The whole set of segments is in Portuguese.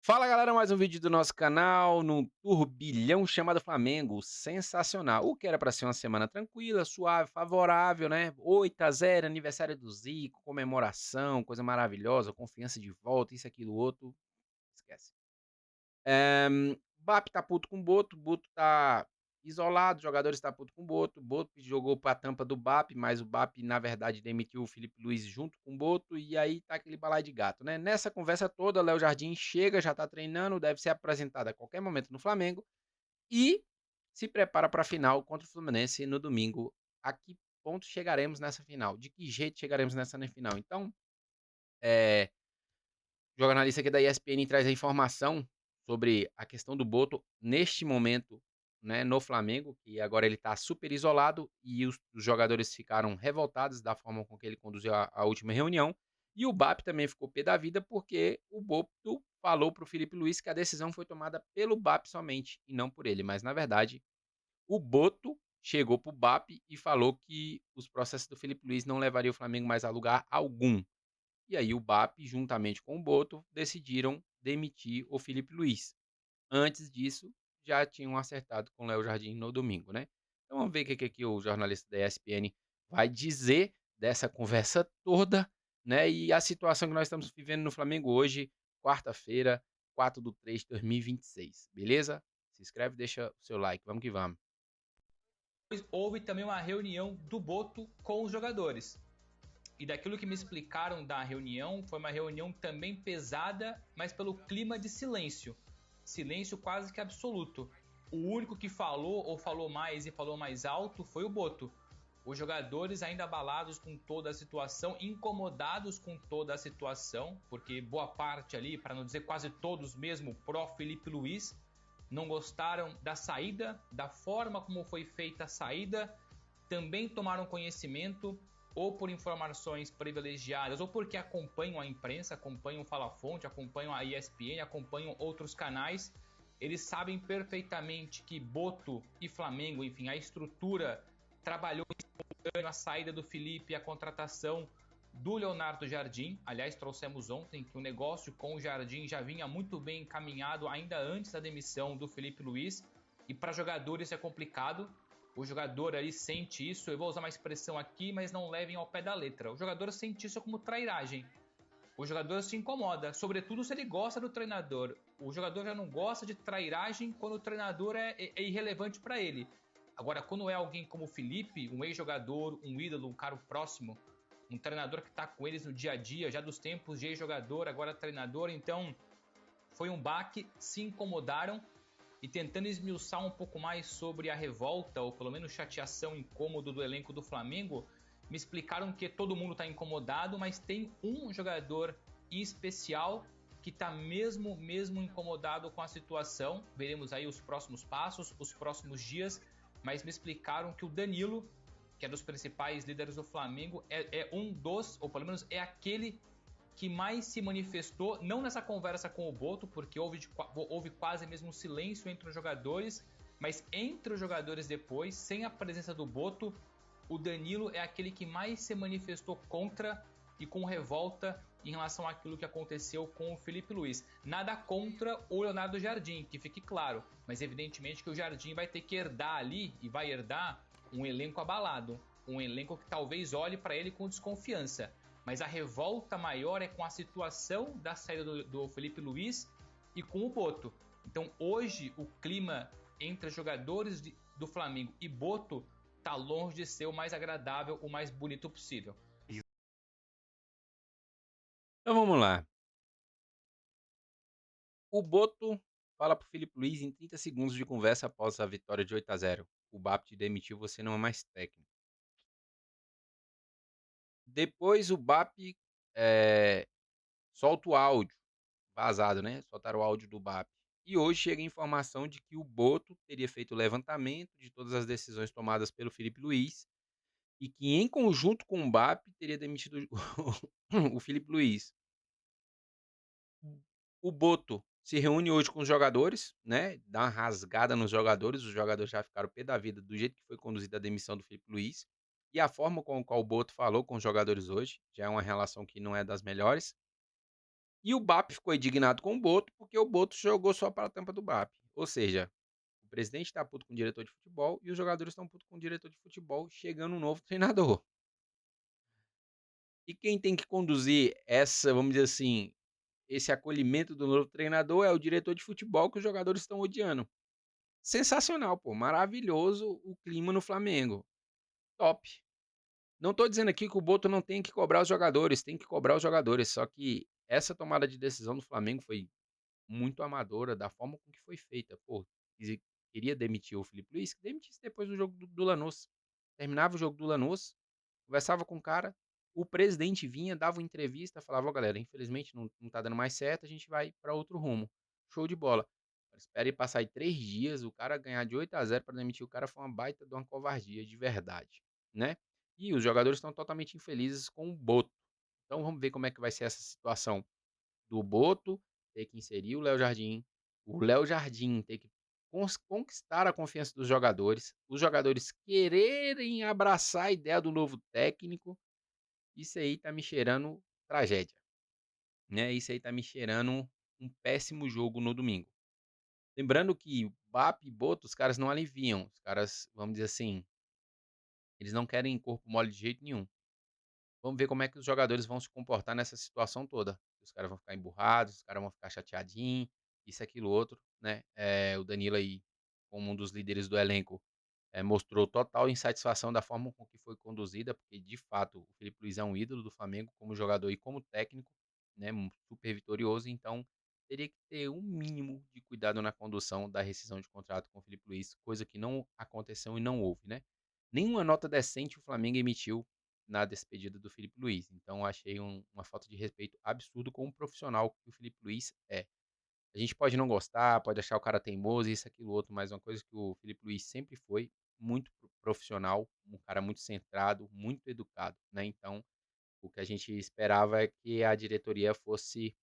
Fala galera, mais um vídeo do nosso canal num turbilhão chamado Flamengo, sensacional. O que era para ser uma semana tranquila, suave, favorável, né? 8-0, aniversário do Zico, comemoração, coisa maravilhosa, confiança de volta, isso, aquilo, outro, esquece. Bap tá puto com o Boto tá isolado, os jogadores tá puto com o Boto jogou pra tampa do Bap, mas o Bap na verdade demitiu o Felipe Luiz junto com o Boto, e aí tá aquele balaio de gato, né. Nessa conversa toda, Léo Jardim chega, já tá treinando, deve ser apresentado a qualquer momento no Flamengo, e se prepara pra final contra o Fluminense no domingo. A que ponto chegaremos nessa final? De que jeito chegaremos nessa final? Então, eh o jornalista aqui da ESPN traz a informação sobre a questão do Boto neste momento, né, no Flamengo, que agora ele está super isolado e os jogadores ficaram revoltados da forma com que ele conduziu a última reunião. E o BAP também ficou pé da vida porque o Boto falou para o Felipe Luiz que a decisão foi tomada pelo BAP somente e não por ele. Mas na verdade, o Boto chegou para o BAP e falou que os processos do Felipe Luiz não levariam o Flamengo mais a lugar algum. E aí o BAP, juntamente com o Boto, decidiram demitir o Felipe Luiz. Antes disso, já tinham acertado com o Léo Jardim no domingo, né. Então vamos ver o que o jornalista da ESPN vai dizer dessa conversa toda, né, e a situação que nós estamos vivendo no Flamengo hoje, quarta-feira, 4/3/2026, beleza? Se inscreve, deixa o seu like, vamos que vamos. Houve também uma reunião do Boto com os jogadores. E daquilo que me explicaram da reunião, foi uma reunião também pesada, mas pelo clima de silêncio. Silêncio quase que absoluto. O único que falou ou falou mais e falou mais alto foi o Boto. Os jogadores ainda abalados com toda a situação, incomodados com toda a situação, porque boa parte ali, para não dizer quase todos mesmo, pró Felipe Luiz, não gostaram da saída, da forma como foi feita a saída, também tomaram conhecimento ou por informações privilegiadas ou porque acompanham a imprensa, acompanham o Fala Fonte, acompanham a ESPN, acompanham outros canais, eles sabem perfeitamente que Boto e Flamengo, enfim, a estrutura trabalhou a saída do Felipe e a contratação do Leonardo Jardim. Aliás, trouxemos ontem que o negócio com o Jardim já vinha muito bem encaminhado ainda antes da demissão do Felipe Luiz. E para jogadores é complicado. O jogador ali sente isso. Eu vou usar uma expressão aqui, mas não levem ao pé da letra. O jogador sente isso como trairagem. O jogador se incomoda, sobretudo se ele gosta do treinador. O jogador já não gosta de trairagem quando o treinador é irrelevante para ele. Agora, quando é alguém como o Felipe, um ex-jogador, um ídolo, um cara próximo, um treinador que está com eles no dia a dia, já dos tempos de ex-jogador, agora treinador, então foi um baque, se incomodaram e tentando esmiuçar um pouco mais sobre a revolta, ou pelo menos chateação, incômodo do elenco do Flamengo, me explicaram que todo mundo está incomodado, mas tem um jogador em especial que está mesmo incomodado com a situação. Veremos aí os próximos passos, os próximos dias, mas me explicaram que o Danilo, que é dos principais líderes do Flamengo, é um dos, ou pelo menos é aquele que mais se manifestou, não nessa conversa com o Boto, porque houve quase mesmo um silêncio entre os jogadores, mas entre os jogadores depois, sem a presença do Boto, o Danilo é aquele que mais se manifestou contra e com revolta em relação àquilo que aconteceu com o Felipe Luiz. Nada contra o Leonardo Jardim, que fique claro, mas evidentemente que o Jardim vai ter que herdar ali e vai herdar um elenco abalado, um elenco que talvez olhe para ele com desconfiança. Mas a revolta maior é com a situação da saída do Felipe Luiz e com o Boto. Então hoje o clima entre os jogadores do Flamengo e Boto tá longe de ser o mais agradável, o mais bonito possível. Então vamos lá. O Boto fala para o Felipe Luiz em 30 segundos de conversa após a vitória de 8-0: "O BAP te demitiu, você não é mais técnico". Depois o BAP, eh, solta o áudio, vazado, né, soltaram o áudio do BAP. E hoje chega a informação de que o Boto teria feito o levantamento de todas as decisões tomadas pelo Felipe Luiz, e que em conjunto com o BAP teria demitido o Felipe Luiz. O Boto se reúne hoje com os jogadores, né, dá uma rasgada nos jogadores, os jogadores já ficaram pé da vida do jeito que foi conduzida a demissão do Felipe Luiz, e a forma com a qual o Boto falou com os jogadores hoje, já é uma relação que não é das melhores. E o BAP ficou indignado com o Boto, porque o Boto jogou só para a tampa do BAP. Ou seja, o presidente está puto com o diretor de futebol e os jogadores estão putos com o diretor de futebol, chegando um novo treinador. E quem tem que conduzir essa, vamos dizer assim, esse acolhimento do novo treinador é o diretor de futebol que os jogadores estão odiando. Sensacional, pô, maravilhoso o clima no Flamengo. Top. Não tô dizendo aqui que o Boto não tem que cobrar os jogadores, tem que cobrar os jogadores, só que essa tomada de decisão do Flamengo foi muito amadora da forma com que foi feita. Pô, queria demitir o Felipe Luiz, que demitisse depois do jogo do Lanús. Terminava o jogo do Lanús, conversava com o cara, o presidente vinha, dava uma entrevista, falava: "Ó galera, infelizmente não tá dando mais certo, a gente vai para outro rumo". Show de bola. Espera aí passar aí 3 dias, o cara ganhar de 8-0 para demitir o cara foi uma baita de uma covardia de verdade, né. E os jogadores estão totalmente infelizes com o Boto. Então vamos ver como é que vai ser essa situação do Boto ter que inserir o Léo Jardim ter que conquistar a confiança dos jogadores, os jogadores quererem abraçar a ideia do novo técnico, isso aí tá me cheirando tragédia, né, isso aí tá me cheirando um péssimo jogo no domingo. Lembrando que BAP e Boto, os caras não aliviam, os caras, vamos dizer assim, eles não querem corpo mole de jeito nenhum. Vamos ver como é que os jogadores vão se comportar nessa situação toda. Os caras vão ficar emburrados, os caras vão ficar chateadinhos, isso, aquilo, outro, né. O Danilo aí, como um dos líderes do elenco, mostrou total insatisfação da forma com que foi conduzida, porque de fato o Felipe Luiz é um ídolo do Flamengo como jogador e como técnico, né, super vitorioso, então teria que ter um mínimo de cuidado na condução da rescisão de contrato com o Felipe Luiz, coisa que não aconteceu e não houve, né. Nenhuma nota decente o Flamengo emitiu na despedida do Felipe Luiz, então achei uma falta de respeito absurdo com o profissional que o Felipe Luiz é. A gente pode não gostar, pode achar o cara teimoso, isso, aquilo, outro, mas uma coisa que o Felipe Luiz sempre foi, muito profissional, um cara muito centrado, muito educado, né, então, o que a gente esperava é que a diretoria fosse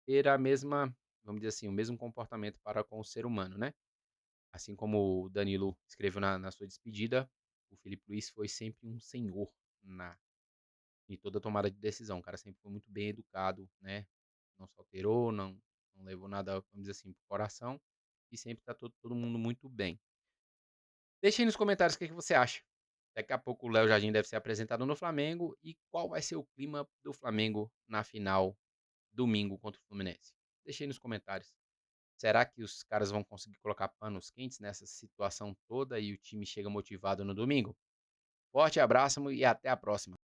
ter a mesma, vamos dizer assim, o mesmo comportamento para com o ser humano, né. Assim como o Danilo escreveu na sua despedida, o Felipe Luiz foi sempre um senhor na em toda tomada de decisão, o cara sempre foi muito bem educado, né, não se alterou, não levou nada, vamos dizer assim, para o coração, e sempre tá todo mundo muito bem. Deixa aí nos comentários o que que você acha. Daqui a pouco o Léo Jardim deve ser apresentado no Flamengo, e qual vai ser o clima do Flamengo na final, domingo contra o Fluminense? Deixa aí nos comentários. Será que os caras vão conseguir colocar panos quentes nessa situação toda e o time chega motivado no domingo? Forte abraço e até a próxima.